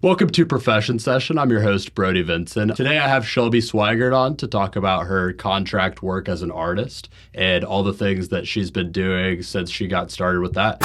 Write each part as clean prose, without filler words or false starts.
Welcome to Profession Session. I'm your host, Brody Vinson. Today I have Shelby Swygert on to talk about her contract work as an artist and all the things that she's been doing since she got started with that.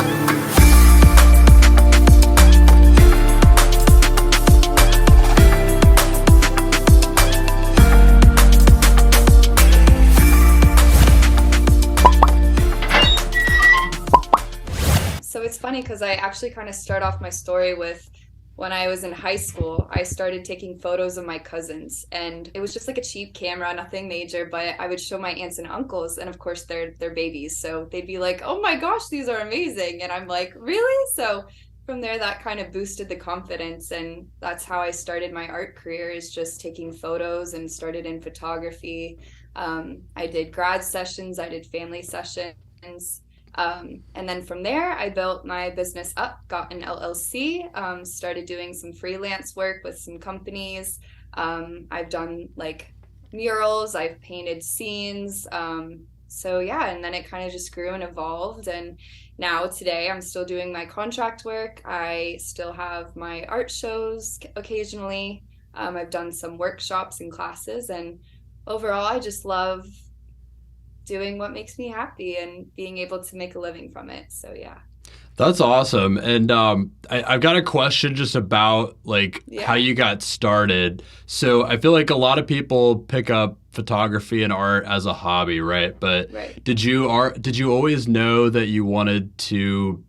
So it's funny because I actually kind of start off my story with when I was in high school, I started taking photos of my cousins, and it was just like a cheap camera, nothing major, but I would show my aunts and uncles, and of course they're babies, so they'd be like, "Oh my gosh, these are amazing." And I'm like, "Really?" So from there that kind of boosted the confidence, and that's how I started my art career, is just taking photos, and started in photography. I did grad sessions, I did family sessions. And then from there, I built my business up, got an LLC, started doing some freelance work with some companies. I've done like murals, I've painted scenes. So yeah, and then it kind of just grew and evolved. And now today I'm still doing my contract work. I still have my art shows occasionally. I've done some workshops and classes, and overall, I just love doing what makes me happy and being able to make a living from it. So yeah. That's awesome. And I've got a question just about how Yeah. you got started. So I feel like a lot of people pick up photography and art as a hobby, right? But Right. did you always know that you wanted to,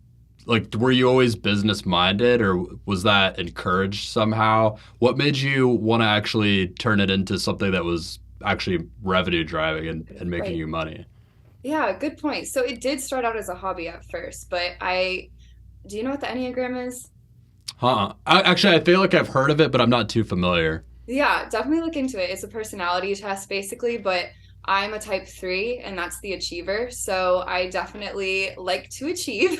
were you always business minded, or was that encouraged somehow? What made you want to actually turn it into something that was actually revenue driving and making Right. you money? Yeah, good point. So it did start out as a hobby at first, but do you know what the Enneagram is? Huh. I feel like I've heard of it, but I'm not too familiar. Yeah, definitely look into it. It's a personality test basically, but I'm a type 3 and that's the achiever. So I definitely like to achieve.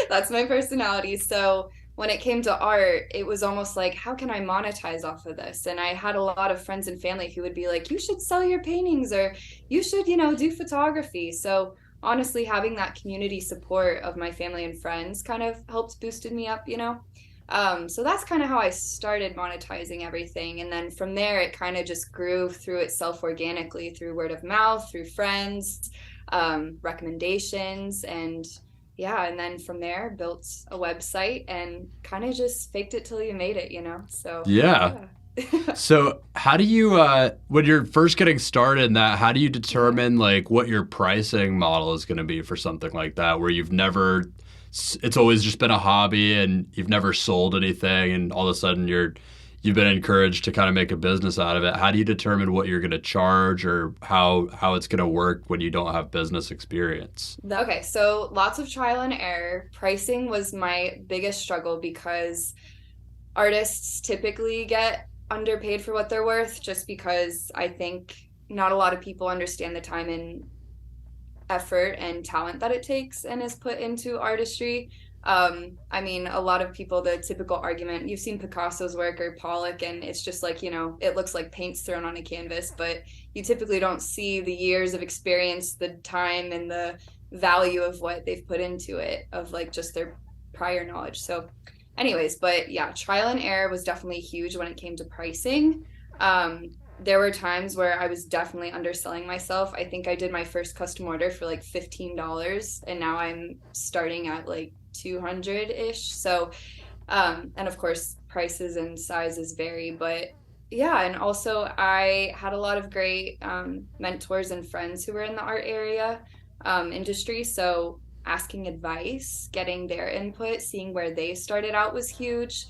That's my personality. So when it came to art, it was almost like, how can I monetize off of this? And I had a lot of friends and family who would be like, you should sell your paintings, or you should, do photography. So honestly, having that community support of my family and friends kind of helped boosted me up. So that's kind of how I started monetizing everything. And then from there, it kind of just grew through itself organically through word of mouth, through friends, recommendations. And yeah, and then from there, built a website and kind of just faked it till you made it. So Yeah. yeah. So how do you when you're first getting started in that, how do you Yeah. determine what your pricing model is going to be for something like that, where it's always just been a hobby and you've never sold anything, and all of a sudden you've been encouraged to kind of make a business out of it? How do you determine what you're going to charge, or how it's going to work when you don't have business experience? Okay, so lots of trial and error. Pricing was my biggest struggle because artists typically get underpaid for what they're worth, just because I think not a lot of people understand the time and effort and talent that it takes and is put into artistry. I mean, a lot of people, the typical argument, you've seen Picasso's work or Pollock, and it's just like, it looks like paint's thrown on a canvas, but you typically don't see the years of experience, the time, and the value of what they've put into it, of like just their prior knowledge. So anyways, but yeah, trial and error was definitely huge when it came to pricing. There were times where I was definitely underselling myself. I think I did my first custom order for like $15, and now I'm starting at like 200-ish. So and of course prices and sizes vary, but yeah. And also I had a lot of great mentors and friends who were in the art area industry, so asking advice, getting their input, seeing where they started out was huge.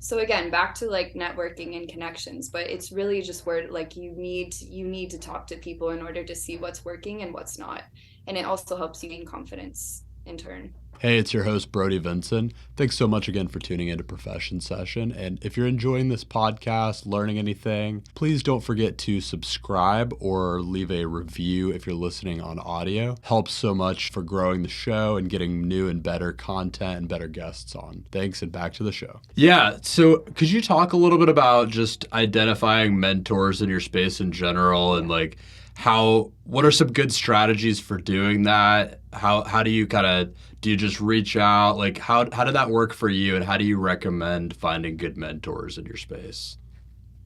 So again, back to like networking and connections, but it's really just where like you need to talk to people in order to see what's working and what's not. And it also helps you gain confidence in turn. Hey, it's your host, Brody Vinson. Thanks so much again for tuning into Profession Session. And if you're enjoying this podcast, learning anything, please don't forget to subscribe or leave a review if you're listening on audio. Helps so much for growing the show and getting new and better content and better guests on. Thanks, and back to the show. Yeah, so could you talk a little bit about just identifying mentors in your space in general, and what are some good strategies for doing that? How do you kind of, do you just reach out? Like how did that work for you, and how do you recommend finding good mentors in your space?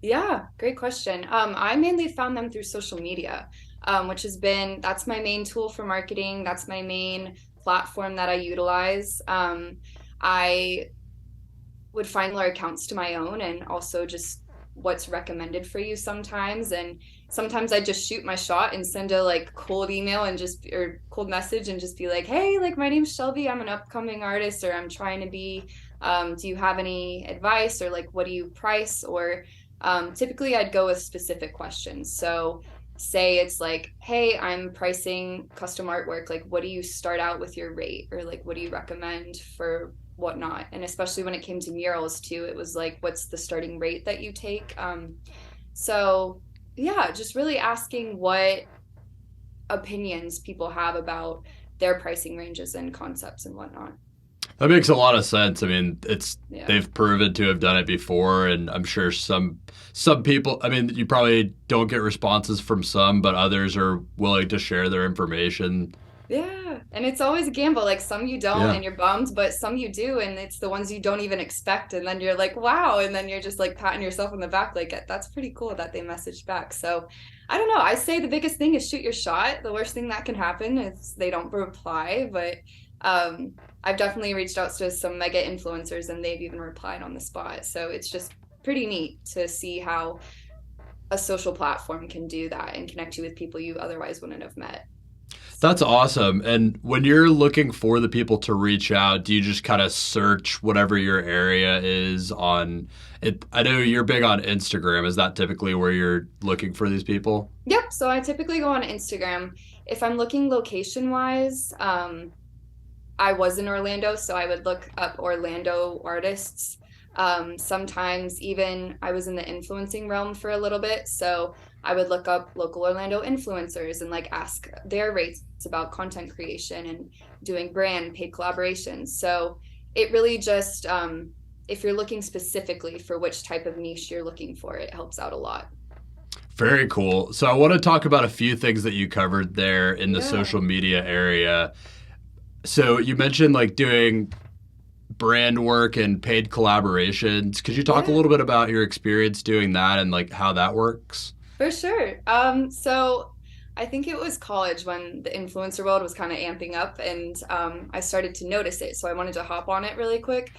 Yeah, great question. I mainly found them through social media, that's my main tool for marketing. That's my main platform that I utilize. I would find similar accounts to my own and also just what's recommended for you sometimes. And sometimes I just shoot my shot and send a like cold email and just or cold message and just be like, hey, like my name's Shelby, I'm an upcoming artist, or I'm trying to be, do you have any advice, or like what do you price? Or typically I'd go with specific questions. So say it's like, hey, I'm pricing custom artwork, like what do you start out with your rate, or like what do you recommend for whatnot? And especially when it came to murals too, it was like, what's the starting rate that you take? So yeah, just really asking what opinions people have about their pricing ranges and concepts and whatnot. That makes a lot of sense. I mean, Yeah. they've proven to have done it before, and I'm sure some people. I mean, you probably don't get responses from some, but others are willing to share their information. Yeah. And it's always a gamble. Like some you don't Yeah. and you're bummed, but some you do. And it's the ones you don't even expect. And then you're like, wow. And then you're just like patting yourself on the back. Like, that's pretty cool that they messaged back. So I don't know. I say the biggest thing is shoot your shot. The worst thing that can happen is they don't reply. But I've definitely reached out to some mega influencers and they've even replied on the spot. So it's just pretty neat to see how a social platform can do that and connect you with people you otherwise wouldn't have met. That's awesome. And when you're looking for the people to reach out, do you just kind of search whatever your area is on it? I know you're big on Instagram. Is that typically where you're looking for these people? Yep. So I typically go on Instagram. If I'm looking location wise, I was in Orlando, so I would look up Orlando artists. Sometimes even I was in the influencing realm for a little bit, so I would look up local Orlando influencers and like ask their rates about content creation and doing brand paid collaborations. So it really just, if you're looking specifically for which type of niche you're looking for, it helps out a lot. Very cool. So I want to talk about a few things that you covered there in the Yeah. social media area. So you mentioned like doing brand work and paid collaborations. Could you talk a Yeah. little bit about your experience doing that and like how that works? For sure. So I think it was college when the influencer world was kind of amping up, and I started to notice it. So I wanted to hop on it really quick.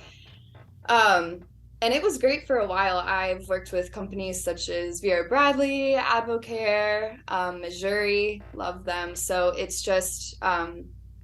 Um, and it was great for a while. I've worked with companies such as Vera Bradley, Advocare, Missouri, love them. So it's just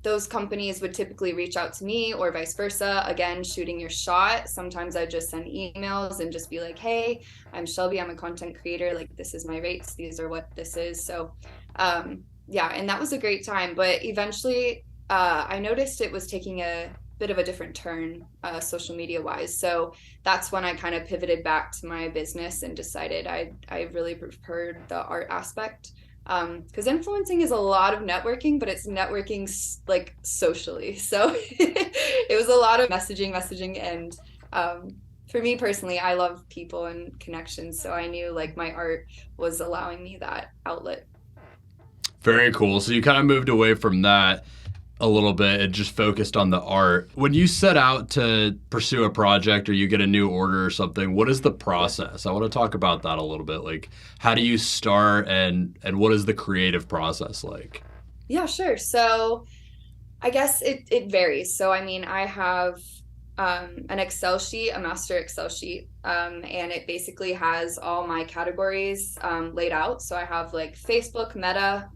those companies would typically reach out to me or vice versa. Again, shooting your shot. Sometimes I just send emails and just be like, hey, I'm Shelby. I'm a content creator. Like, this is my rates. These are what this is. So, yeah, and that was a great time. But eventually, I noticed it was taking a bit of a different turn social media wise. So that's when I kind of pivoted back to my business and decided I really preferred the art aspect, because influencing is a lot of networking, but it's networking like socially. So it was a lot of messaging, and for me personally, I love people and connections. So I knew like my art was allowing me that outlet. Very cool. So you kind of moved away from that a little bit and just focused on the art. When you set out to pursue a project or you get a new order or something, what is the process? I want to talk about that a little bit. Like, how do you start, and what is the creative process like? Yeah, sure. So I guess it varies. So I mean, I have an Excel sheet, a master Excel sheet, and it basically has all my categories laid out. So I have like Facebook, Meta,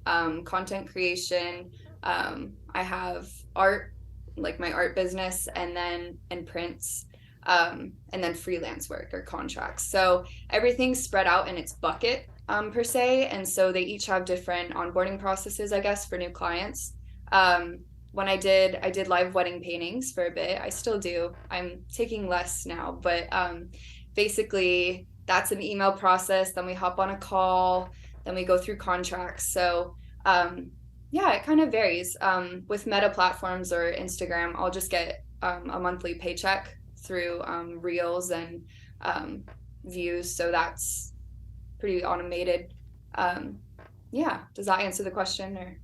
content creation. I have art, like my art business, and prints, and then freelance work or contracts. So everything's spread out in its bucket, per se, and so they each have different onboarding processes, I guess, for new clients. When I did live wedding paintings for a bit. I still do. I'm taking less now, but basically that's an email process. Then we hop on a call. Then we go through contracts. So yeah, it kind of varies. With Meta platforms or Instagram, I'll just get a monthly paycheck through reels and views. So that's pretty automated. Um, Yeah. Does that answer the question or?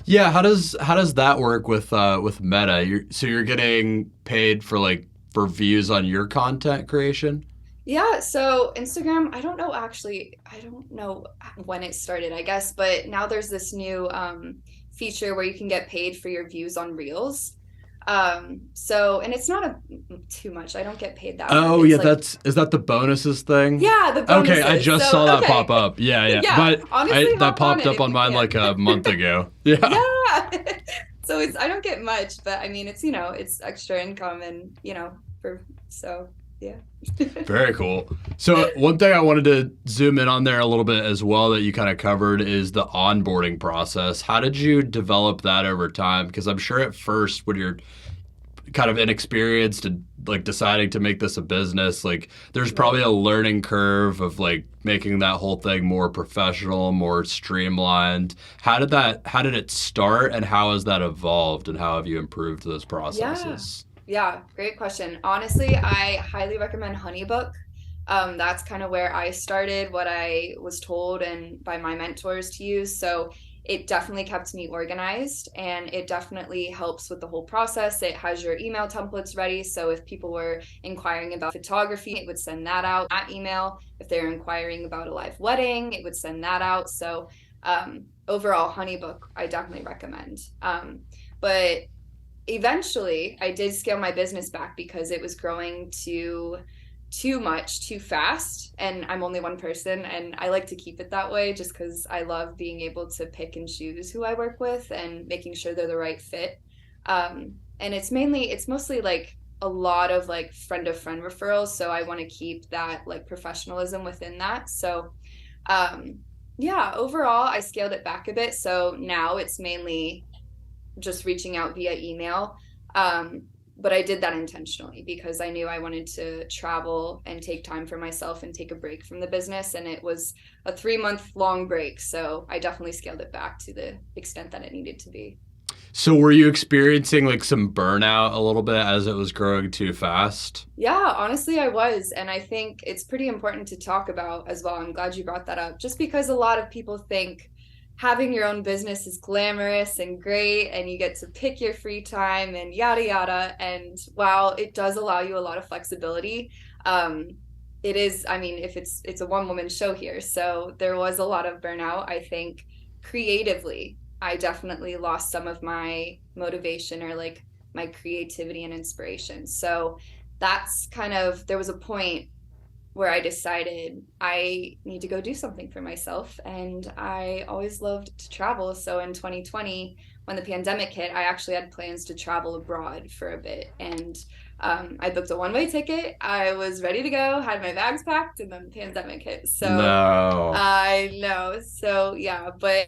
Yeah, how does that work with Meta? You're getting paid for like for views on your content creation? Yeah, so Instagram, I don't know when it started, I guess, but now there's this new feature where you can get paid for your views on Reels. And it's not too much. I don't get paid that much. Oh It's yeah, like, that's is that the bonuses thing? yeah, the Okay, I bonuses. just So, saw that pop okay. up. Yeah, yeah. Yeah, But I honestly, that hop on popped it up if on you mine like a can. month ago. Yeah. Yeah. So I don't get much, but I mean, it's extra income and, so yeah. Very cool. So one thing I wanted to zoom in on there a little bit as well that you kind of covered is the onboarding process. How did you develop that over time? Because I'm sure at first when you're kind of inexperienced and like deciding to make this a business, like there's probably Right. a learning curve of like making that whole thing more professional, more streamlined. How did it start and how has that evolved and how have you improved those Yeah. processes? Yeah, great question. Honestly, I highly recommend HoneyBook. That's kind of where I started, what I was told and by my mentors to use. So it definitely kept me organized and it definitely helps with the whole process. It has your email templates ready. So if people were inquiring about photography, it would send that out, that email. If they're inquiring about a live wedding, it would send that out. So overall, HoneyBook, I definitely recommend. But eventually I did scale my business back because it was growing too much too fast, and I'm only one person and I like to keep it that way just because I love being able to pick and choose who I work with and making sure they're the right fit. And it's mostly like a lot of like friend of friend referrals, so I want to keep that like professionalism within that. So yeah, overall I scaled it back a bit, so now it's mainly just reaching out via email. Um, but I did that intentionally because I knew I wanted to travel and take time for myself and take a break from the business. And it was a 3 month long break. So I definitely scaled it back to the extent that it needed to be. So were you experiencing like some burnout a little bit as it was growing too fast? Yeah, honestly, I was. And I think it's pretty important to talk about as well. I'm glad you brought that up, just because a lot of people think having your own business is glamorous and great and you get to pick your free time and yada yada. And while it does allow you a lot of flexibility, um, it is, I mean, if it's a one woman show here. So there was a lot of burnout. I think creatively, I definitely lost some of my motivation or like my creativity and inspiration. So that's kind of, there was a point where I decided I need to go do something for myself. And I always loved to travel. So in 2020, when the pandemic hit, I actually had plans to travel abroad for a bit. And I booked a one-way ticket. I was ready to go, had my bags packed, and then the pandemic hit. So No. I know. So yeah, but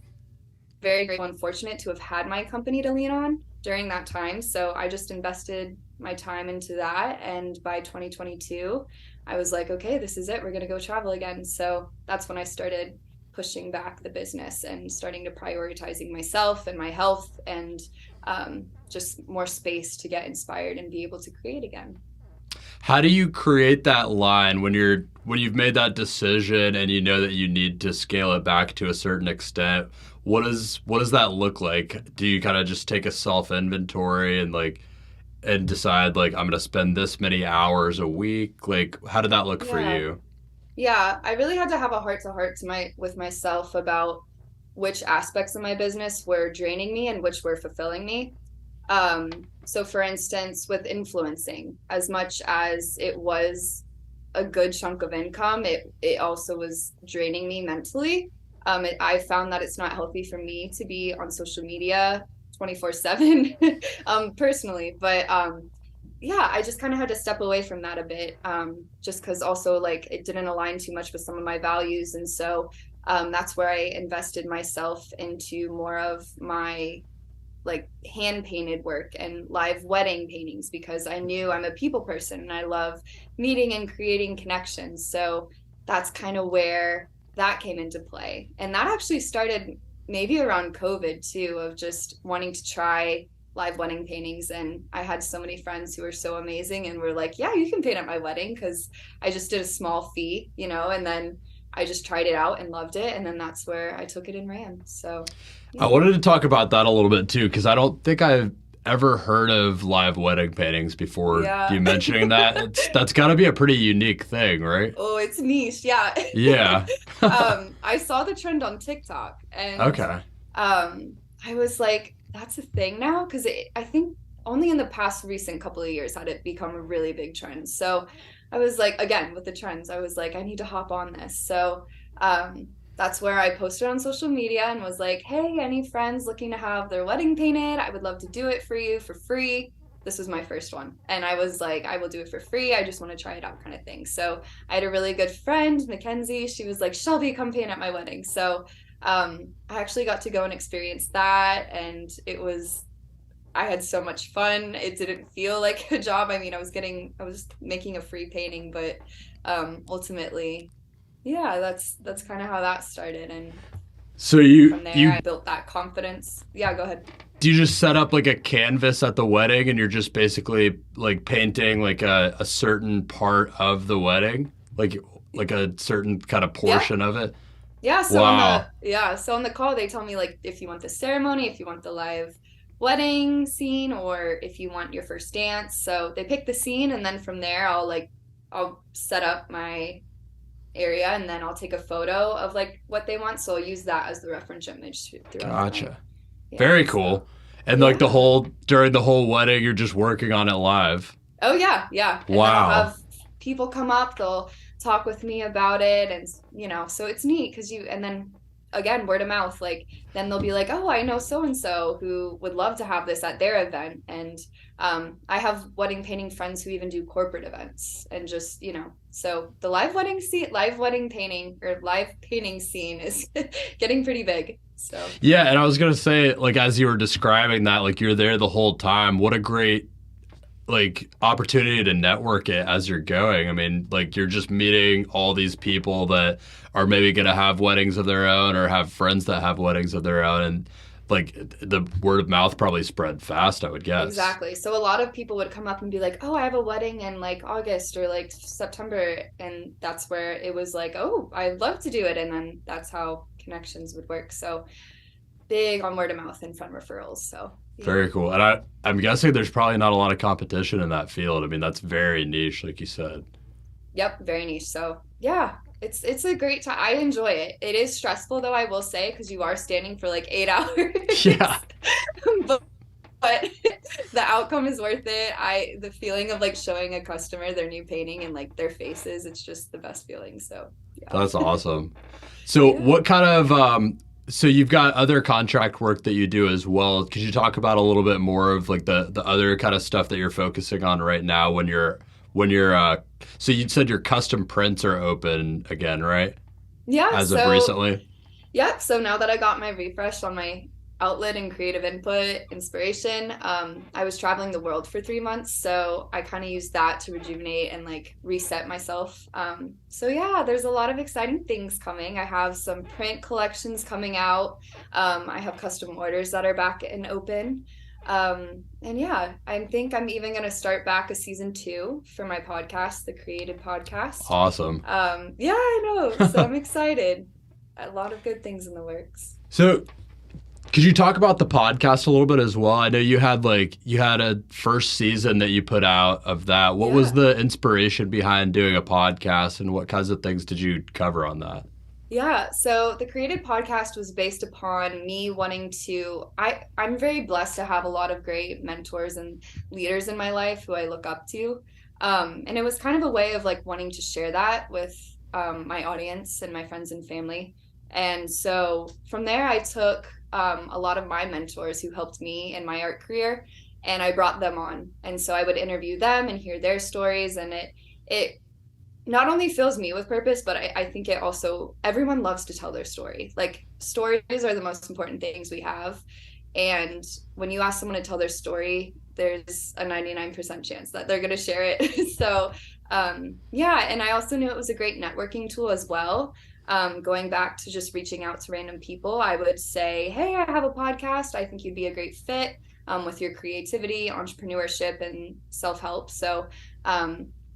very grateful and fortunate to have had my company to lean on during that time. So I just invested my time into that. And by 2022, I was like, okay, this is it. We're going to go travel again. So that's when I started pushing back the business and starting to prioritizing myself and my health and just more space to get inspired and be able to create again. How do you create that line when you've made that decision and you know that you need to scale it back to a certain extent? What does that look like? Do you kind of just take a self inventory and like and decide like I'm gonna spend this many hours a week? Like how did that look for Yeah. you? Yeah, I really had to have a heart to heart to my with myself about which aspects of my business were draining me and which were fulfilling me. So for instance, with influencing, as much as it was a good chunk of income, it also was draining me mentally. I found that it's not healthy for me to be on social media 24/7 personally, but yeah, I just kind of had to step away from that a bit, just because also like it didn't align too much with some of my values. And so that's where I invested myself into more of my like hand painted work and live wedding paintings because I knew I'm a people person and I love meeting and creating connections. So that's kind of where that came into play. And that actually started maybe around COVID too, of just wanting to try live wedding paintings. And I had so many friends who were so amazing and were like, yeah, you can paint at my wedding because I just did a small fee, and then I just tried it out and loved it. And then that's where I took it and ran. So, I yeah. wanted to talk about that a little bit too, because I don't think I've ever heard of live wedding paintings before Yeah. you mentioning that. That's got to be a pretty unique thing, right? Oh, it's niche. Yeah. Yeah. I saw the trend on TikTok and Okay. I was like, that's a thing now? Because I think only in the past recent couple of years had it become a really big trend. So I was like, again, with the trends, I was like, I need to hop on this. So that's where I posted on social media and was like, hey, any friends looking to have their wedding painted? I would love to do it for you for free. This was my first one. And I was like, I will do it for free. I just want to try it out, kind of thing. So I had a really good friend, Mackenzie. She was like, Shelby, come paint at my wedding. So I actually got to go and experience that. And I had so much fun. It didn't feel like a job. I mean, I was making a free painting, but ultimately, yeah, that's kind of how that started. And So you from there, you I built that confidence. Yeah, go ahead. do you just set up like a canvas at the wedding and you're just basically like painting like a certain part of the wedding? Like a certain kind of Yeah. portion of it? Yeah, Wow. so on the call they tell me like if you want the ceremony, if you want the live wedding scene, or if you want your first dance. So they pick the scene and then from there I'll set up my area and then I'll take a photo of like what they want. So I'll use that as the reference image throughout the night. Gotcha. Yeah, Very so cool. And like yeah. during the whole wedding, you're just working on it live. Oh yeah, yeah. And then I'll Wow. have people come up, they'll talk with me about it and so it's neat because you and then again, word of mouth, like then they'll be like, "Oh, I know so and so who would love to have this at their event." And I have wedding painting friends who even do corporate events and just, so the live wedding painting or live painting scene is getting pretty big. So, Yeah, and I was gonna say, like as you were describing that, like you're there the whole time. What a great like opportunity to network it as you're going. I mean, like you're just meeting all these people that are maybe gonna have weddings of their own or have friends that have weddings of their own, and like the word of mouth probably spread fast, I would guess. exactly. So a lot of people would come up and be like, "Oh, I have a wedding in like August or like September." And that's where it was like, "Oh, I'd love to do it." And then that's how connections would work. So big on word of mouth and friend referrals. So, yeah. Very cool. And I'm guessing there's probably not a lot of competition in that field. I mean, that's very niche, like you said. Yep, very niche. So, yeah, it's a great time. I enjoy it. It is stressful though, I will say, because you are standing for like 8 hours. Yeah, but but the outcome is worth it. The feeling of like showing a customer their new painting and like their faces, it's just the best feeling. So yeah. that's awesome. So Yeah. what kind of so you've got other contract work that you do as well. Could you talk about a little bit more of like the other kind of stuff that you're focusing on right now when you're so you said your custom prints are open again, right? Yeah, As of so recently. yep. So now that I got my refresh on my outlet and creative input, inspiration, I was traveling the world for 3 months. So I kind of used that to rejuvenate and like reset myself. So yeah, there's a lot of exciting things coming. I have some print collections coming out. I have custom orders that are back and open. And yeah, I think I'm even going to start back a season 2 for my podcast, the Created Podcast. Awesome. Yeah, I know. So I'm excited. A lot of good things in the works. So could you talk about the podcast a little bit as well? I know you had a first season that you put out of that. What was Yeah. the inspiration behind doing a podcast and what kinds of things did you cover on that? Yeah, so the Created Podcast was based upon me wanting to I'm very blessed to have a lot of great mentors and leaders in my life who I look up to. And it was kind of a way of like wanting to share that with my audience and my friends and family. And so from there I took a lot of my mentors who helped me in my art career and I brought them on. And so I would interview them and hear their stories and it not only fills me with purpose, but I think it also, everyone loves to tell their story. Like stories are the most important things we have. And when you ask someone to tell their story, there's a 99% chance that they're going to share it. So, yeah. And I also knew it was a great networking tool as well. Going back to just reaching out to random people, I would say, hey, I have a podcast. I think you'd be a great fit with your creativity, entrepreneurship, and self help. So,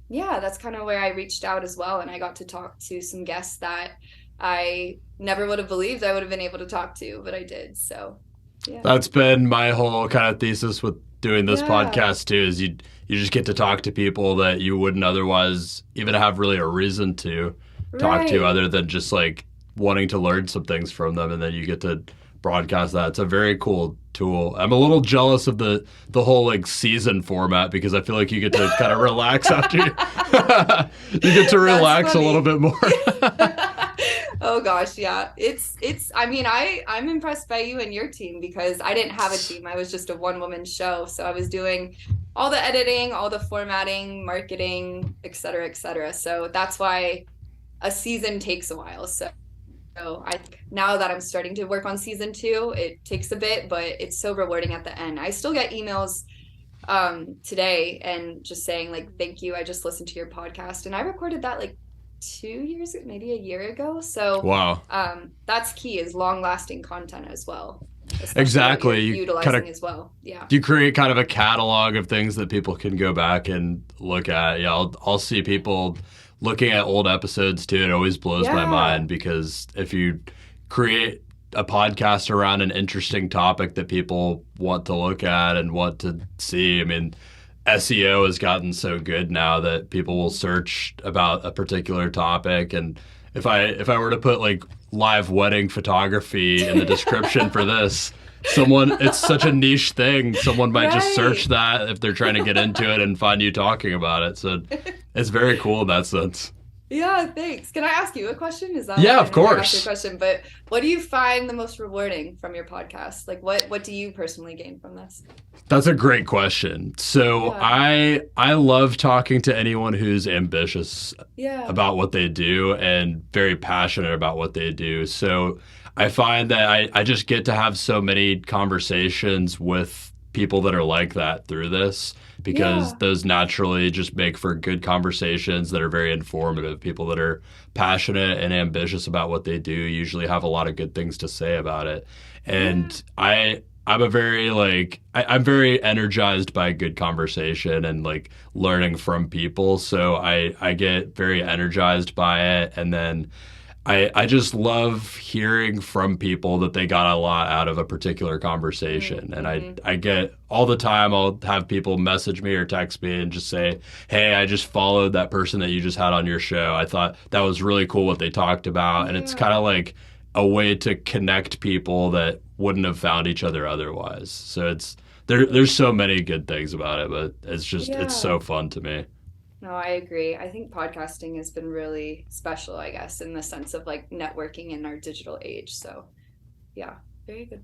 yeah, that's kind of where I reached out as well. And I got to talk to some guests that I never would have believed I would have been able to talk to, but I did. So, yeah. That's been my whole kind of thesis with doing this Yeah. podcast too, is you just get to talk to people that you wouldn't otherwise even have really a reason to talk to, Right. other than just like wanting to learn some things from them, and then you get to broadcast that. It's a very cool tool. I'm a little jealous of the whole like season format, because I feel like you get to kind of relax after you get to That's relax a little funny. bit more. Oh gosh, yeah. It's I mean, I'm impressed by you and your team because I didn't have a team. I was just a one woman show. So I was doing all the editing, all the formatting, marketing, et cetera, et cetera. So that's why a season takes a while. So I now that I'm starting to work on season 2, it takes a bit, but it's so rewarding at the end. I still get emails today and just saying like thank you, I just listened to your podcast, and I recorded that like 2 years, maybe a year ago. So Wow. that's key, is long lasting content as well, especially what Exactly. you're You kind of utilizing as well. Yeah. you create kind of a catalog of things that people can go back and look at. Yeah, I'll see people looking at old episodes too. It always blows my Yeah. mind, because if you create a podcast around an interesting topic that people want to look at and want to see, I mean, SEO has gotten so good now that people will search about a particular topic, and if I were to put like live wedding photography in the description for this, someone, it's such a niche thing, someone might just search Right. that if they're trying to get into it and find you talking about it. So it's very cool in that sense. Yeah, thanks. Can I ask you a question? Is that Yeah, okay? I of know I asked you a course. question, but what do you find the most rewarding from your podcast? Like what do you personally gain from this? That's a great question. So Yeah. I love talking to anyone who's ambitious Yeah. about what they do and very passionate about what they do. So I find that I just get to have so many conversations with people that are like that through this, because Yeah. those naturally just make for good conversations that are very informative. People that are passionate and ambitious about what they do usually have a lot of good things to say about it. Yeah. And I'm a very like I'm very energized by good conversation and like learning from people. So I get very energized by it, and then I just love hearing from people that they got a lot out of a particular conversation. And Mm-hmm. I get all the time, I'll have people message me or text me and just say, "Hey, I just followed that person that you just had on your show. I thought that was really cool what they talked about." And it's kind Yeah. of like a way to connect people that wouldn't have found each other otherwise. So there's so many good things about it, but it's Yeah. so fun to me. No, I agree. I think podcasting has been really special, I guess, in the sense of like networking in our digital age. So, yeah, very good.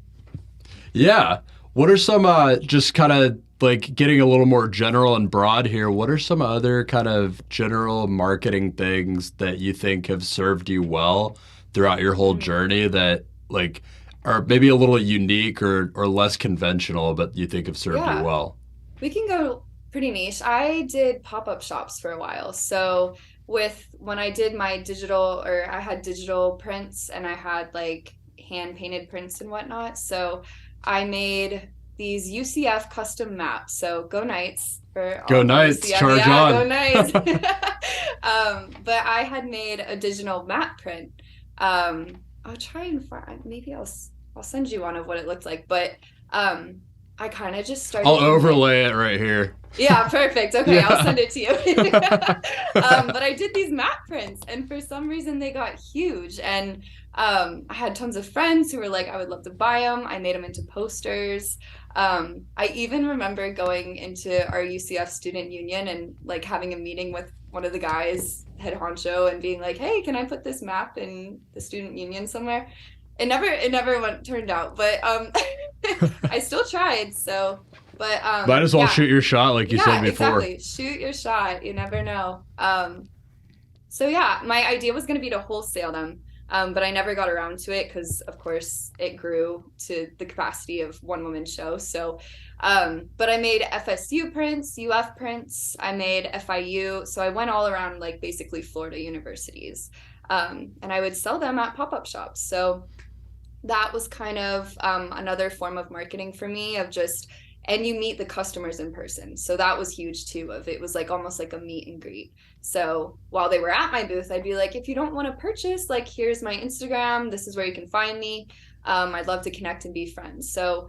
Yeah. What are some just kind of like getting a little more general and broad here? What are some other kind of general marketing things that you think have served you well throughout your whole Mm, journey that like are maybe a little unique or less conventional, but you think have served you yeah, well? we can go pretty niche. I did pop-up shops for a while. So, with when I did my digital, or I had digital prints and I had like hand painted prints and whatnot. So, I made these UCF custom maps. So, go Knights for all Go of my Knights, UCF. charge Yeah, go on. Knights. But I had made a digital map print. I'll try and find, maybe I'll send you one of what it looked like. But I kind of just I'll started using, overlay it right here. yeah, perfect. Okay, I'll Yeah. send it to you. But I did these map prints, and for some reason they got huge. And I had tons of friends who were like, I would love to buy them. I made them into posters. I even remember going into our UCF student union and like having a meeting with one of the guys, head honcho, and being like, "Hey, can I put this map in the student union somewhere?" It never went turned out, but I still tried. So, but Might as well yeah, shoot your shot like you said yeah, before. exactly. Shoot your shot. You never know. So yeah, my idea was going to be to wholesale them, but I never got around to it because, of course, it grew to the capacity of one woman show. So, but I made FSU prints, UF prints. I made FIU. So I went all around like basically Florida universities, and I would sell them at pop-up shops. So that was kind of another form of marketing for me, of just and you meet the customers in person. So that was huge too. Of it was like almost like a meet and greet. So while they were at my booth, I'd be like, if you don't want to purchase, like, here's my Instagram. This is where you can find me. I'd love to connect and be friends. So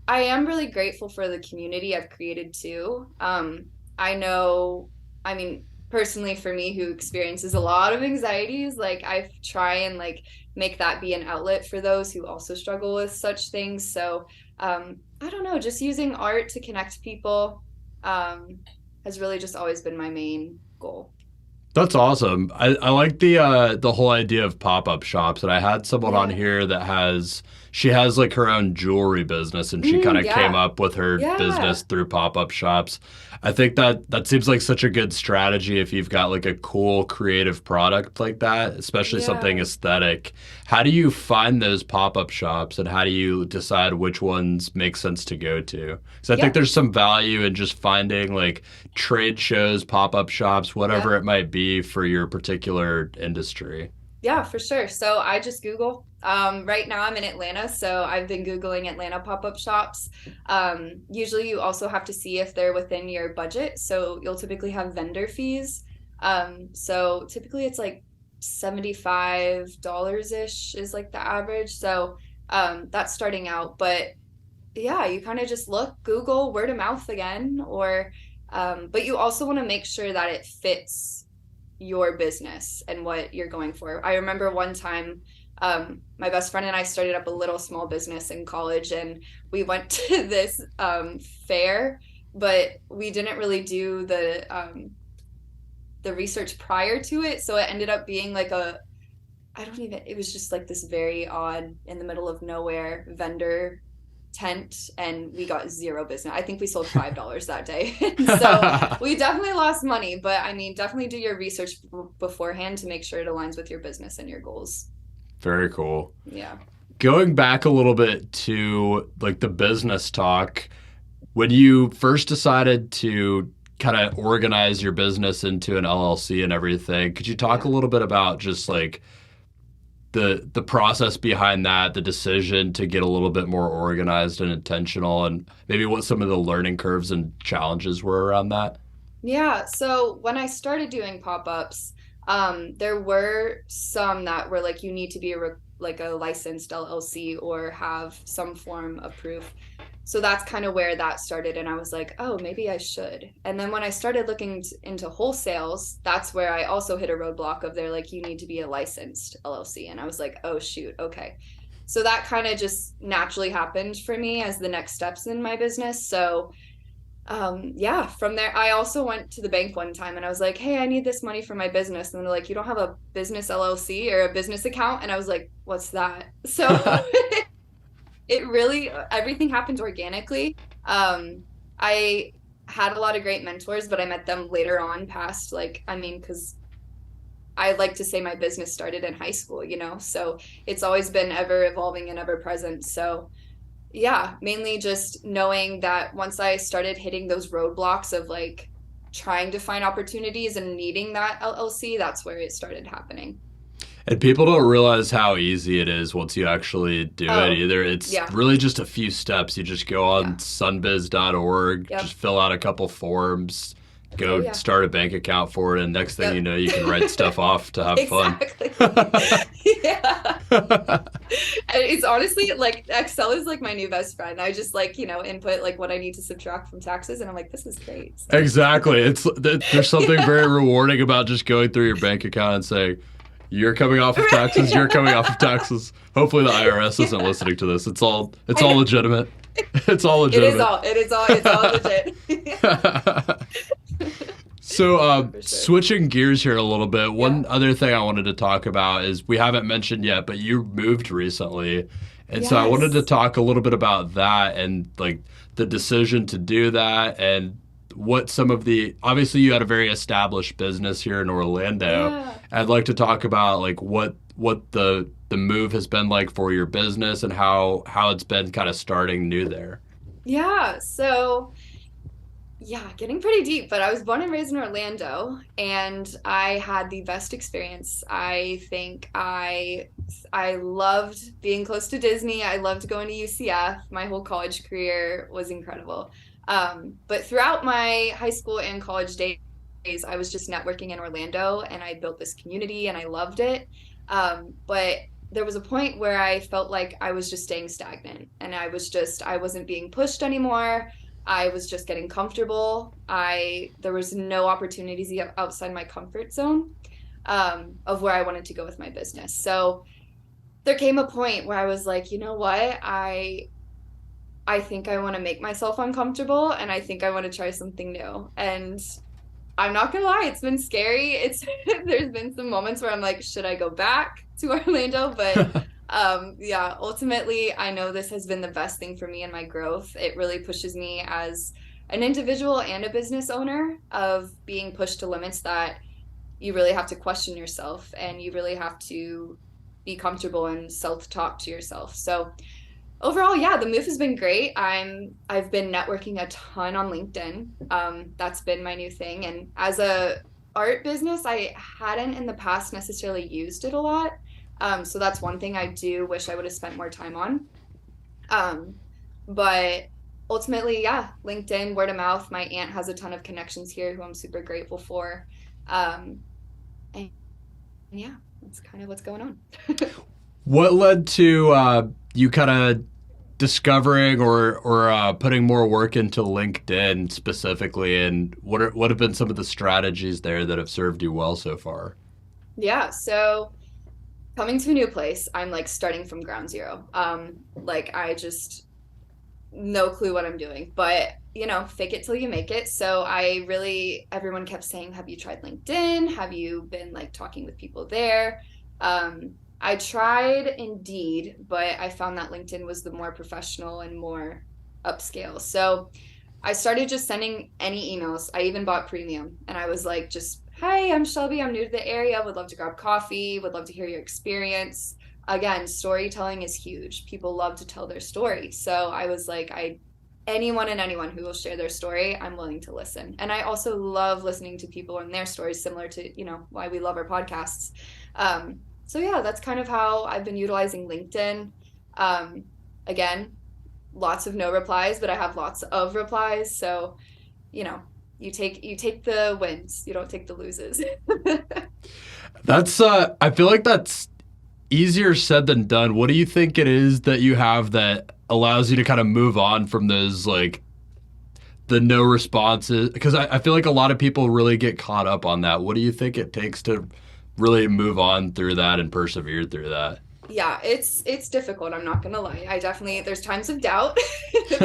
I am really grateful for the community I've created too. I know, I mean, personally for me who experiences a lot of anxieties, like I try and like make that be an outlet for those who also struggle with such things. So I don't know, just using art to connect people has really just always been my main goal. That's awesome. I like the whole idea of pop-up shops. And I had someone on Yeah. here that she has like her own jewelry business, and she kind of came Yeah. up with her Yeah. business through pop-up shops. I think that seems like such a good strategy if you've got like a cool creative product like that, especially something Yeah. aesthetic. How do you find those pop-up shops, and how do you decide which ones make sense to go to? Because I think Yep. there's some value in just finding like trade shows, pop-up shops, whatever Yep. it might be for your particular industry. Yeah, for sure. So I just Google. Right now I'm in Atlanta, so I've been Googling Atlanta pop-up shops. Usually you also have to see if they're within your budget. So you'll typically have vendor fees. So typically it's like $75-ish is like the average. So that's starting out. But yeah, you kind of just look, Google, word of mouth again, or but you also want to make sure that it fits your business and what you're going for. I remember one time, my best friend and I started up a little small business in college, and we went to this fair, but we didn't really do the research prior to it, so it ended up being like a I don't even it was just like this very odd in the middle of nowhere vendor tent, and we got zero business. I think we sold $5 that day. So we definitely lost money, but I mean, definitely do your research beforehand to make sure it aligns with your business and your goals. Very cool. Yeah. Going back a little bit to like the business talk, when you first decided to kind of organize your business into an LLC and everything, could you talk a Yeah. little bit about just like the process behind that, the decision to get a little bit more organized and intentional, and maybe what some of the learning curves and challenges were around that? Yeah. So when I started doing pop-ups, there were some that were like you need to be like a licensed LLC or have some form of proof. So that's kind of where that started. And I was like, oh, maybe I should. And then when I started looking into wholesales, that's where I also hit a roadblock of they're like, you need to be a licensed LLC. And I was like, oh, shoot. Okay. So that kind of just naturally happened for me as the next steps in my business. So yeah, from there, I also went to the bank one time and I was like, hey, I need this money for my business. And they're like, you don't have a business LLC or a business account? And I was like, what's that? So it really, everything happened organically. I had a lot of great mentors, but I met them later on past, like, I mean, because I like to say my business started in high school, you know? So it's always been ever evolving and ever present. So yeah, mainly just knowing that once I started hitting those roadblocks of like trying to find opportunities and needing that LLC, that's where it started happening. And people don't realize how easy it is once you actually do it Oh, either. It's yeah. really just a few steps. You just go on Yeah. sunbiz.org, Yep. just fill out a couple forms, Oh, go yeah. start a bank account for it, and next thing you Yep. know, you can write stuff off to have fun. Exactly. Yeah. And it's honestly like Excel is like my new best friend. I just like, input like what I need to subtract from taxes, and I'm like, this is great. Exactly. There's something Yeah. very rewarding about just going through your bank account and saying, "You're coming off of taxes. You're coming off of taxes." Hopefully, the IRS isn't Yeah. listening to this. It's I all know. legitimate. It's all It is legitimate. all. It's all legit. So, For sure. switching gears here a little bit, Yeah. one other thing I wanted to talk about is we haven't mentioned yet, but you moved recently. And so I wanted to Yes. talk a little bit about that and like the decision to do that and what some of obviously you had a very established business here in Orlando. Yeah. I'd like to talk about like what the move has been like for your business and how it's been kind of starting new there. Yeah. So Yeah, getting pretty deep, but I was born and raised in Orlando and I had the best experience. I think I loved being close to Disney. I loved going to UCF. My whole college career was incredible. But throughout my high school and college days, I was just networking in Orlando and I built this community and I loved it. But there was a point where I felt like I was just staying stagnant and I wasn't being pushed anymore. I was just getting comfortable. There was no opportunities outside my comfort zone of where I wanted to go with my business. So there came a point where I was like, you know what? I think I want to make myself uncomfortable and I think I want to try something new. And I'm not gonna lie, it's been scary. It's there's been some moments where I'm like, should I go back to Orlando? But yeah, ultimately, I know this has been the best thing for me in my growth. It really pushes me as an individual and a business owner of being pushed to limits that you really have to question yourself and you really have to be comfortable and self-talk to yourself. So overall, yeah, the move has been great. I've been networking a ton on LinkedIn. That's been my new thing. And as a art business, I hadn't in the past necessarily used it a lot. So that's one thing I do wish I would have spent more time on. Um, but ultimately, yeah, LinkedIn, word of mouth. My aunt has a ton of connections here who I'm super grateful for. Um, and yeah, that's kind of what's going on. What led to you kind of discovering or putting more work into LinkedIn specifically, and what have been some of the strategies there that have served you well so far? Yeah, so coming to a new place, I'm like starting from ground zero. Like I just no clue what I'm doing, but fake it till you make it. So everyone kept saying, have you tried LinkedIn? Have you been like talking with people there? Um, I tried Indeed, but I found that LinkedIn was the more professional and more upscale. So I started just sending any emails. I even bought premium and I was like, just, hey, I'm Shelby. I'm new to the area. Would love to grab coffee. Would love to hear your experience. Again, storytelling is huge. People love to tell their story. So I was like, anyone who will share their story, I'm willing to listen. And I also love listening to people and their stories, similar to, why we love our podcasts. So yeah, that's kind of how I've been utilizing LinkedIn. Again, lots of no replies, but I have lots of replies. So, you know, you take the wins, you don't take the loses. That's I feel like that's easier said than done. What do you think it is that you have that allows you to kind of move on from those like the no responses? Because I feel like a lot of people really get caught up on that. What do you think it takes to really move on through that and persevere through that? Yeah, it's difficult. I'm not gonna lie. There's times of doubt,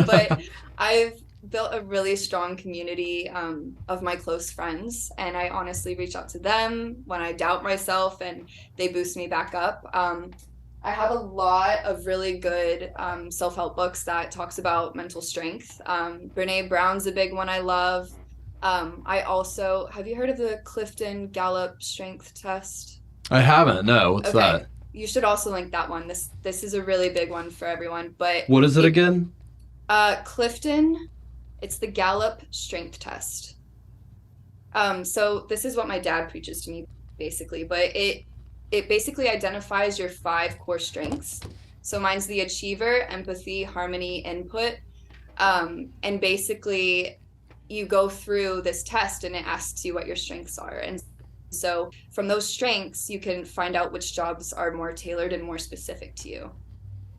but I've built a really strong community of my close friends, and I honestly reach out to them when I doubt myself, and they boost me back up. I have a lot of really good self-help books that talks about mental strength. Brene Brown's a big one I love. I also have you heard of the Clifton Gallup Strength test? I haven't. No, what's Okay. that? You should also link that one. This is a really big one for everyone. But What is it again? Clifton, it's the Gallup Strength Test. So this is what my dad preaches to me basically, but it basically identifies your 5 core strengths. So mine's the achiever, empathy, harmony, input. And basically you go through this test and it asks you what your strengths are. And so from those strengths, you can find out which jobs are more tailored and more specific to you.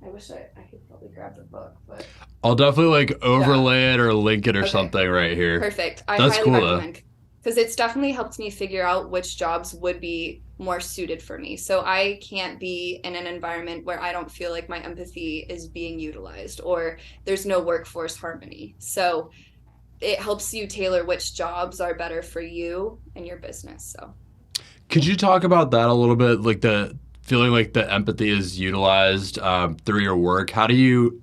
I wish I could probably grab the book, but I'll definitely like yeah. overlay it or link it or Okay. something right here. Perfect. I That's highly cool though. recommend because it's definitely helped me figure out which jobs would be more suited for me. So I can't be in an environment where I don't feel like my empathy is being utilized or there's no workforce harmony. So it helps you tailor which jobs are better for you and your business. So Could you talk about that a little bit? Like the feeling like the empathy is utilized through your work. How do you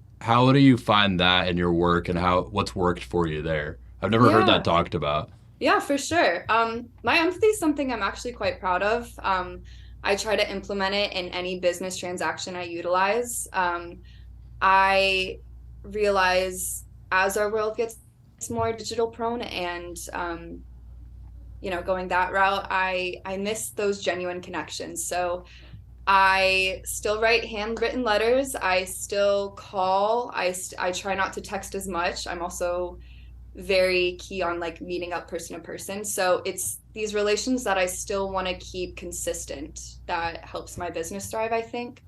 find that in your work, and what's worked for you there? I've never heard that yeah. talked about. Yeah, for sure. My empathy is something I'm actually quite proud of. I try to implement it in any business transaction I utilize. I realize as our world gets more digital prone, and going that route, I miss those genuine connections. So I still write handwritten letters. I still call. I try not to text as much. I'm also very key on like meeting up person to person. So it's these relations that I still want to keep consistent that helps my business thrive, I think.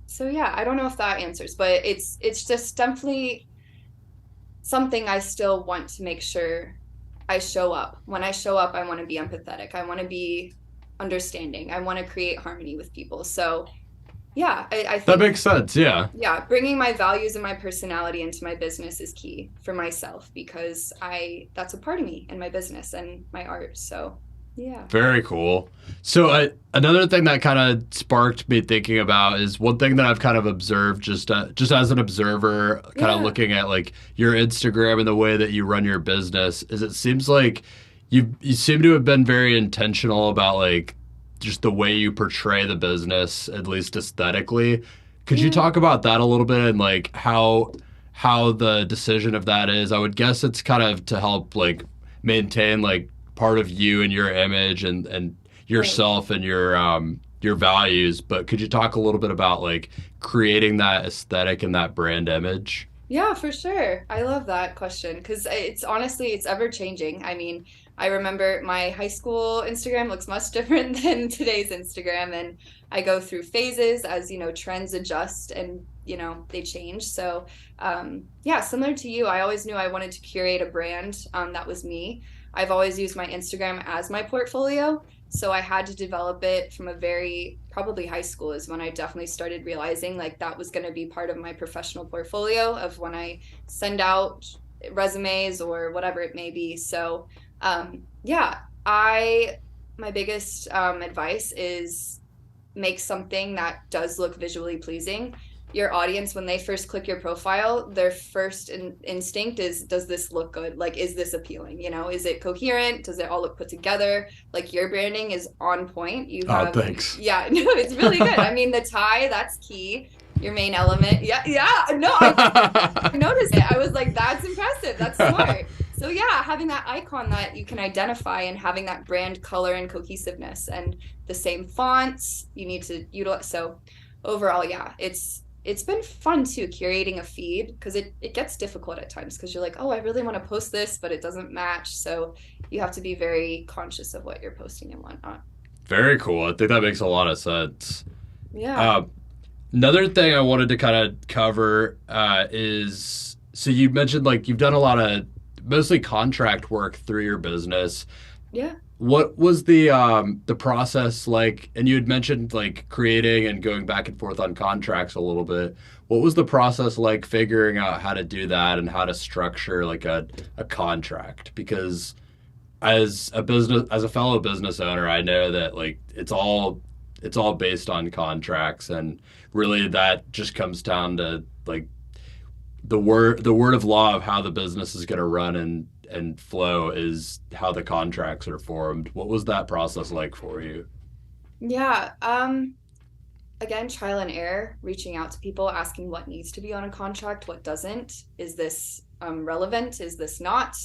So yeah, I don't know if that answers, but it's just definitely something I still want to make sure I show up. When I show up, I want to be empathetic. I want to be understanding. I want to create harmony with people. So yeah, I think That makes sense. Yeah. yeah, bringing my values and my personality into my business is key for myself, because that's a part of me in my business and my art. So yeah. Very cool. So another thing that kind of sparked me thinking about is one thing that I've kind of observed just as an observer, kind of looking at like your Instagram and the way that you run your business, is it seems like you seem to have been very intentional about like just the way you portray the business, at least aesthetically. Could you talk about that a little bit, and like how the decision of that is? I would guess it's kind of to help like maintain like part of you and your image and yourself and your values. But could you talk a little bit about like creating that aesthetic and that brand image? Yeah, for sure. I love that question because it's ever changing. I mean, I remember my high school Instagram looks much different than today's Instagram, and I go through phases as, trends adjust and, they change. So, yeah, similar to you, I always knew I wanted to curate a brand that was me. I've always used my Instagram as my portfolio. So I had to develop it from probably high school is when I definitely started realizing like that was going to be part of my professional portfolio of when I send out resumes or whatever it may be. So yeah, my biggest advice is make something that does look visually pleasing. Your audience, when they first click your profile, their first instinct is, does this look good? Like, is this appealing? Is it coherent? Does it all look put together? Like, your branding is on point. Thanks. Yeah, no, it's really good. I mean, the tie, that's key. Your main element. Yeah. No, I noticed it. I was like, that's impressive. That's smart. So yeah, having that icon that you can identify and having that brand color and cohesiveness and the same fonts you need to utilize. So overall, yeah, it's been fun too, curating a feed, because it gets difficult at times because you're like, oh, I really want to post this, but it doesn't match. So you have to be very conscious of what you're posting and whatnot. Very cool. I think that makes a lot of sense. Yeah. Another thing I wanted to kind of cover is, so you mentioned like you've done a lot of mostly contract work through your business. Yeah. What was the process like? And you had mentioned like creating and going back and forth on contracts a little bit. What was the process like figuring out how to do that and how to structure like a contract? Because as a fellow business owner, I know that like it's all based on contracts, and really that just comes down to like the word of law of how the business is going to run and flow is how the contracts are formed. What was that process like for you? Yeah. Again, trial and error, reaching out to people, asking what needs to be on a contract, what doesn't. Is this relevant? Is this not?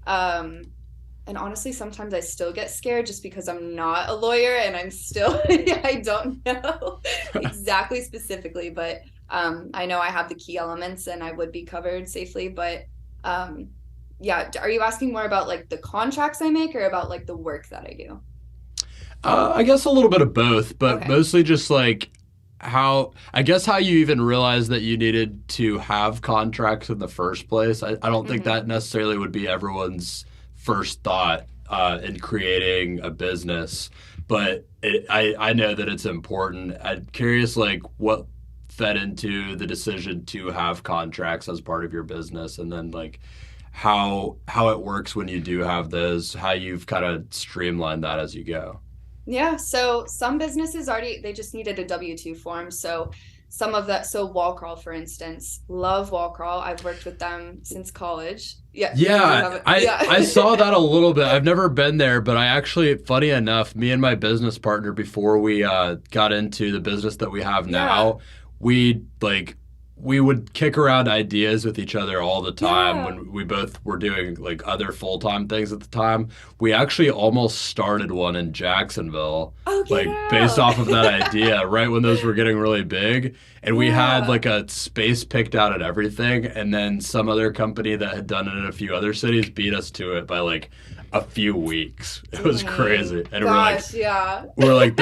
And honestly, sometimes I still get scared just because I'm not a lawyer and I'm still, I don't know exactly specifically, but I know I have the key elements and I would be covered safely. But yeah, are you asking more about like the contracts I make or about like the work that I do? I guess a little bit of both, but Okay. mostly just like how you even realized that you needed to have contracts in the first place. I don't think that necessarily would be everyone's first thought in creating a business, but I know that it's important. I'm curious, like what fed into the decision to have contracts as part of your business, and then like how it works when you do have those, how you've kind of streamlined that as you go. Yeah, so some businesses they just needed a W-2 form. So some of that, so Wall Crawl, for instance, love Wall Crawl. I've worked with them since college. Yeah. Yeah, I saw that a little bit. I've never been there, but I actually, funny enough, me and my business partner, before we got into the business that we have now, we like we would kick around ideas with each other all the time Yeah. when we both were doing like other full-time things at the time. We actually almost started one in Jacksonville, Oh, get like based out. off of that idea, right when those were getting really big. And we had Yeah. like a space picked out and everything. And then some other company that had done it in a few other cities beat us to it by like a few weeks. It was crazy. Dang. And Gosh, yeah. we're like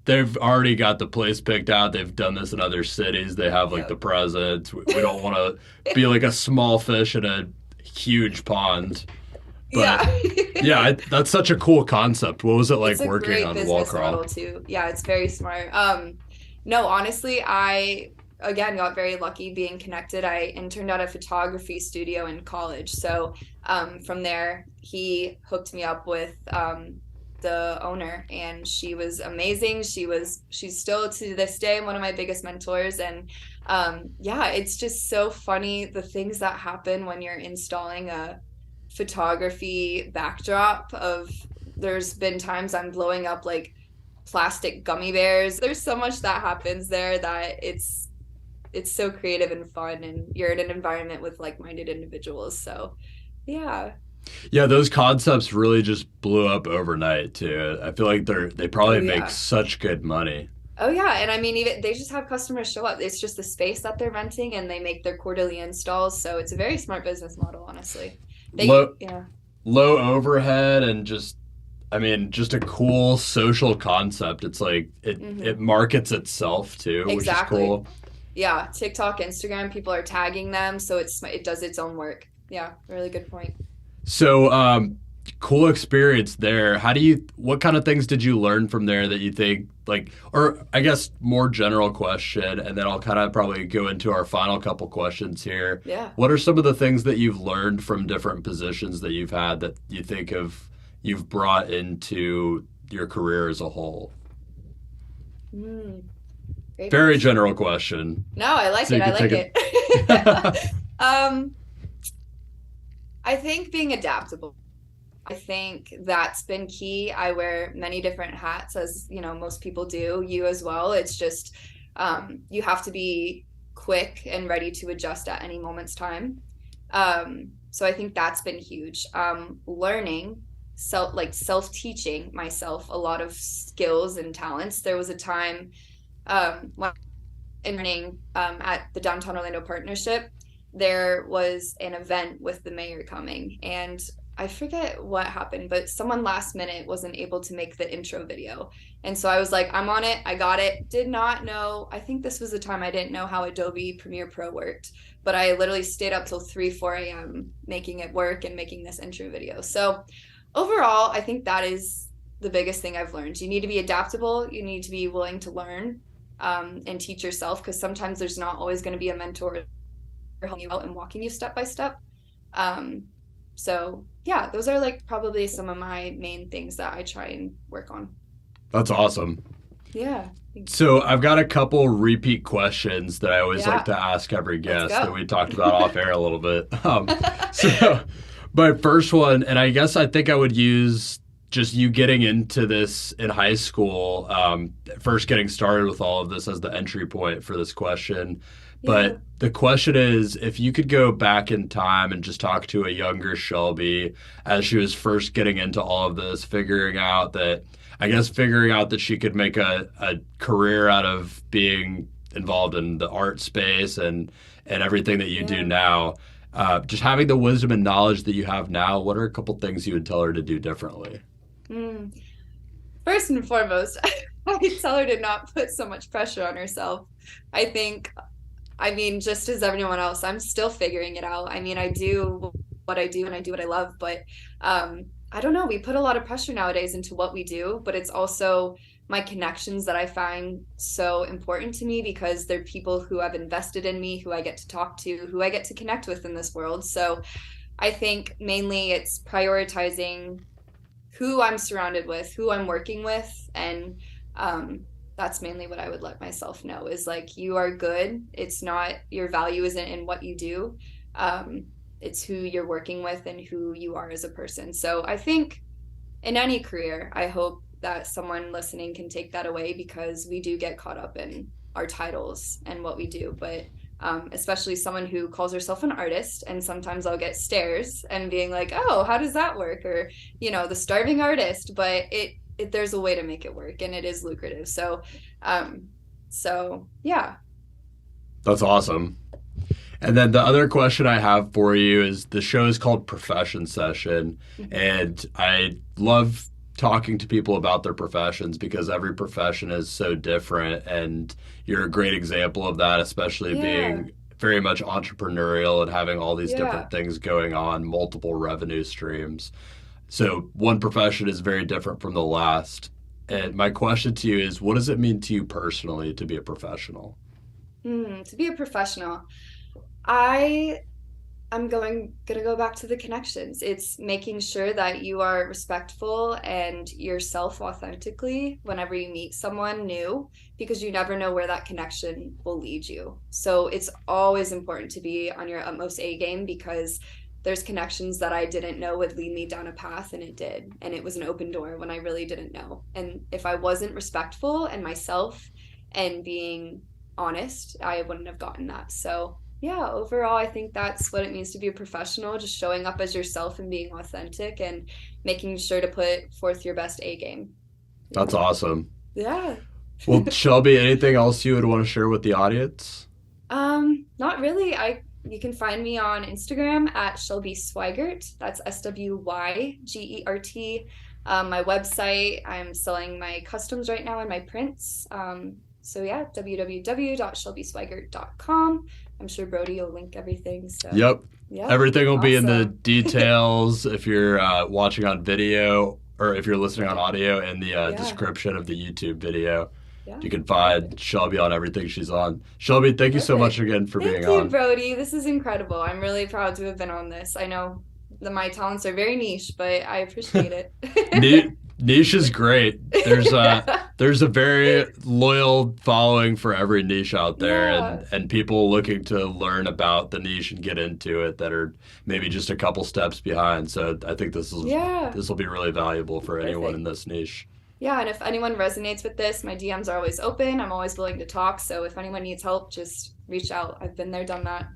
they've already got the place picked out. They've done this in other cities. They have like the Yep. presence. We don't want to be like a small fish in a huge pond. Yeah. But yeah, that's such a cool concept. What was it It's like a working great on Wall business Crawl? model too. Yeah, it's very smart. No, honestly, I again got very lucky being connected. I interned at a photography studio in college. So from there, he hooked me up with the owner, and she was amazing. She's still to this day one of my biggest mentors. And yeah, it's just so funny the things that happen when you're installing a photography backdrop of there's been times I'm blowing up like plastic gummy bears. There's so much that happens there that it's so creative and fun, and you're in an environment with like-minded individuals. So yeah. Yeah, those concepts really just blew up overnight too. I feel like they Oh probably make yeah. such good money. Oh yeah, and I mean even they just have customers show up. It's just the space that they're renting, and they make their quarterly installs. So it's a very smart business model, honestly. They Low yeah. low overhead and just I mean, just a cool social concept. It's like it Hmm. markets itself too, which is Exactly. cool. Yeah, TikTok, Instagram, people are tagging them, so it does its own work. Yeah, really good point. So, cool experience there. What kind of things did you learn from there that you think, like, or I guess more general question, and then I'll kind of probably go into our final couple questions here. Yeah. What are some of the things that you've learned from different positions that you've had that you think you've brought into your career as a whole? Mm, great Very question. general question. No, I like So it. you I could take like it. it. um, I think being adaptable. I think that's been key. I wear many different hats, as you know, most people do, you as well. It's just you have to be quick and ready to adjust at any moment's time. So I think that's been huge. Learning self-teaching myself a lot of skills and talents. There was a time when in running at the Downtown Orlando Partnership, there was an event with the mayor coming, and I forget what happened, but someone last minute wasn't able to make the intro video. And so I was like, I'm on it. I got it. Did not know. I think this was the time I didn't know how Adobe Premiere Pro worked, but I literally stayed up till 3, 4 a.m. making it work and making this intro video. So overall, I think that is the biggest thing I've learned. You need to be adaptable. You need to be willing to learn and teach yourself, because sometimes there's not always going to be a mentor helping you out and walking you step by step. Um, so yeah, those are like probably some of my main things that I try and work on. That's awesome. Yeah, thanks. So I've got a couple repeat questions that I always like Yeah, to ask every let's guest that go. we talked about off air a little bit. So my first one, and I guess I think I would use just you getting into this in high school, first getting started with all of this as the entry point for this question. Yeah. But the question is, if you could go back in time and just talk to a younger Shelby as she was first getting into all of this, figuring out that she could make a career out of being involved in the art space and everything that you do Yeah. now, just having the wisdom and knowledge that you have now, what are a couple things you would tell her to do differently? Mm. First and foremost, I tell her to not put so much pressure on herself. I think, I mean, just as everyone else, I'm still figuring it out. I mean, I do what I do and I do what I love, but I don't know. We put a lot of pressure nowadays into what we do, but it's also my connections that I find so important to me, because they're people who have invested in me, who I get to talk to, who I get to connect with in this world. So I think mainly it's prioritizing who I'm surrounded with, who I'm working with, and that's mainly what I would let myself know is like, you are good. It's not, your value isn't in what you do. Um, it's who you're working with and who you are as a person. So I think in any career, I hope that someone listening can take that away, because we do get caught up in our titles and what we do, but especially someone who calls herself an artist. And sometimes I'll get stares and being like, oh, how does that work? Or, the starving artist, but there's a way to make it work, and it is lucrative. So yeah. That's awesome. And then the other question I have for you is, the show is called Profession Session, and I love talking to people about their professions because every profession is so different, and you're a great example of that, especially being very much entrepreneurial and having all these different things going on, multiple revenue streams. So one profession is very different from the last. And my question to you is, what does it mean to you personally to be a professional? To be a professional, I'm gonna go back to the connections. It's making sure that you are respectful and yourself authentically whenever you meet someone new, because you never know where that connection will lead you. So it's always important to be on your utmost A game, because there's connections that I didn't know would lead me down a path, and it did. And it was an open door when I really didn't know. And if I wasn't respectful and myself and being honest, I wouldn't have gotten that. So yeah, overall, I think that's what it means to be a professional, just showing up as yourself and being authentic and making sure to put forth your best A game. That's awesome. Yeah. Well, Shelby, anything else you would want to share with the audience? Not really. You can find me on Instagram at Shelby Swygert. That's SWYGERT. My website, I'm selling my customs right now and my prints. So yeah, www.shelbyswygert.com. I'm sure Brody will link everything. So Yep. Everything will be in the Awesome. details if you're watching on video, or if you're listening on audio, in the description of the YouTube video. Yeah. You can find Shelby on everything she's on. Shelby, thank you so much again for being Thank you, on. Brody. This is incredible. I'm really proud to have been on this. I know that my talents are very niche, but I appreciate it. Niche is great. There's a very loyal following for every niche out there, and people looking to learn about the niche and get into it that are maybe just a couple steps behind. So I think this will be really valuable for anyone in this niche. Yeah, and if anyone resonates with this, my DMs are always open. I'm always willing to talk. So if anyone needs help, just reach out. I've been there, done that.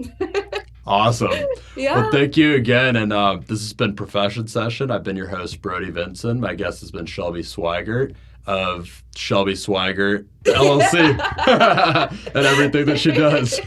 Awesome. Yeah. Well, thank you again. And this has been Profession Session. I've been your host, Brody Vinson. My guest has been Shelby Swygert of Shelby Swygert LLC and everything that she does.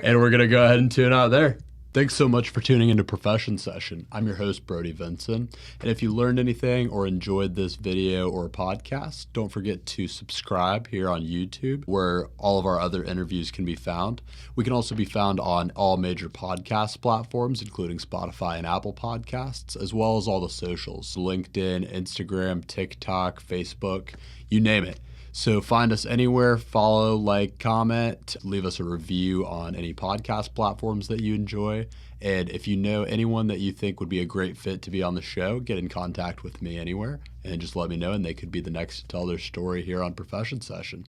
And we're going to go ahead and tune out there. Thanks so much for tuning into Profession Session. I'm your host, Brody Vinson. And if you learned anything or enjoyed this video or podcast, don't forget to subscribe here on YouTube, where all of our other interviews can be found. We can also be found on all major podcast platforms, including Spotify and Apple Podcasts, as well as all the socials: LinkedIn, Instagram, TikTok, Facebook, you name it. So find us anywhere, follow, like, comment, leave us a review on any podcast platforms that you enjoy. And if you know anyone that you think would be a great fit to be on the show, get in contact with me anywhere and just let me know, and they could be the next to tell their story here on Profession Session.